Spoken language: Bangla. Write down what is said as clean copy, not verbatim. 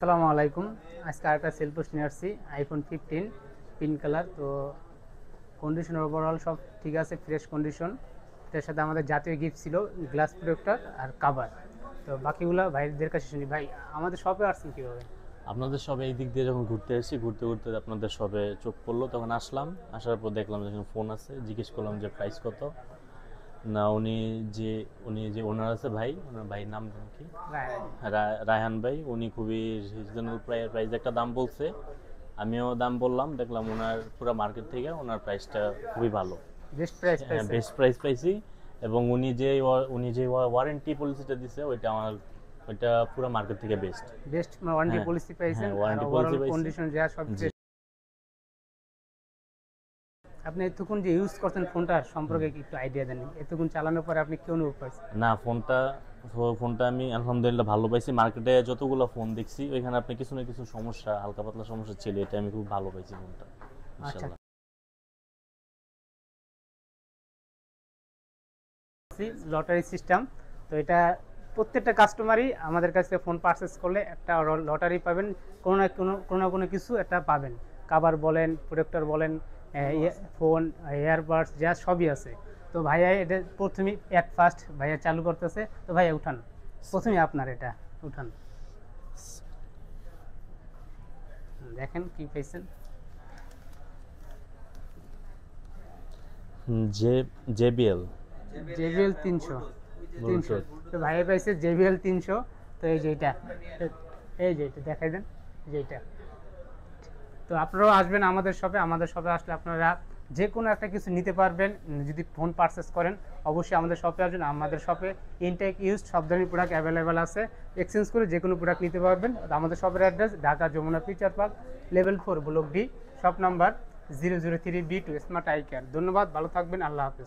আসসালামু আলাইকুম। আজকে আরেকটা সেল পোস্ট নিয়ে আসছি, আইফোন 15 পিঙ্ক কালার। তো কন্ডিশন ওভারঅল সব ঠিক আছে, ফ্রেশ কন্ডিশন। এটার সাথে আমাদের জাতীয় গিফট ছিল গ্লাস প্রোটেক্টর আর কাভার। তো বাকিগুলো ভাইদের কাছে শুনি। ভাই, আমাদের শপে আসছেন কীভাবে? আপনাদের সবে এই দিক দিয়ে যখন ঘুরতে এসেছি, ঘুরতে ঘুরতে আপনাদের সবে চোখ পড়লো, তখন আসলাম। আসার পর দেখলাম যে ফোন আছে, জিজ্ঞেস করলাম যে প্রাইস কত। না, উনি যে ওনার আছে ভাই, ওনার ভাইয়ের নাম জানো কি? রায়হান ভাই। উনি খুবই রিজনেবল প্রাইস একটা দাম বলছে। আমিও দাম বললাম, দেখলাম ওনার পুরো মার্কেট থেকে ওনার প্রাইসটা খুবই ভালো। বেস্ট প্রাইস হ্যাঁ, পাইছে। বেস্ট প্রাইস পাইছি। এবং উনি যে ওয়ারেন্টি পলিসিটা দিছে, ওইটা পুরো মার্কেট থেকে বেস্ট। বেস্ট ওয়ারেন্টি হ্যাঁ, পলিসি পাইছেন হ্যাঁ, আর ওয়ারেন্টি পলিসি ওভারঅল পাইছি। কন্ডিশন যা সব জি। ফ্রেশ। আপনি এতক্ষণ যে ইউজ করছেন ফোনটা সম্পর্কে একটু আইডিয়া দেন। এতক্ষণ চালানোর পরে আপনি কি অনুভব পাইছেন? না, ফোনটা আমি আলহামদুলিল্লাহ ভালো পাইছি। মার্কেটে যতগুলো ফোন দেখছি, ওইখানে আপনি কিছু না কিছু সমস্যা, হালকা পাতলা সমস্যা ছিল। এটা আমি খুব ভালো পাইছি ফোনটা, আচ্ছা, ইনশাল্লাহ। Lottery system. তো এটা প্রত্যেকটা কাস্টমারই আমাদের কাছ থেকে ফোন পারচেস করলে একটা লটারি পাবেন। কোনো না কোনো কিছু একটা পাবেন। কাভার বলেন, প্রোটেক্টর বলেন, ফোন, এয়ারবাডস যা সবই আছে। তো ভাইয়া এটা প্রথমেই ফার্স্ট ভাইয়া চালু করতেছে। তো ভাইয়া উঠান, প্রথমেই আপনার এটা উঠান, দেখেন কি পাইছেন। J JBL JBL 300। ব্লুটুথ। তো ভাইয়া পাইছে জেবিএল 300। তো এই যে এটা, এই যে এটা দেখাই দেন, যেটা। তো আপনারাও আসবেন আমাদের শপে। আমাদের শপে আসলে আপনারা যে কোনো একটা কিছু নিতে পারবেন। যদি ফোন পারচেস করেন অবশ্যই আমাদের শপে আসবেন। আমাদের শপে ইনটেক ইউজড সব ধরনের প্রোডাক্ট অ্যাভেলেবেল আছে। এক্সচেঞ্জ করে যে কোনো প্রোডাক্ট নিতে পারবেন। আমাদের শপের address Dhaka Jamuna Future Park, level 4, block D, shop number 003B2, Smart Eye Care. ধন্যবাদ, ভালো থাকবেন, আল্লাহ হাফেজ।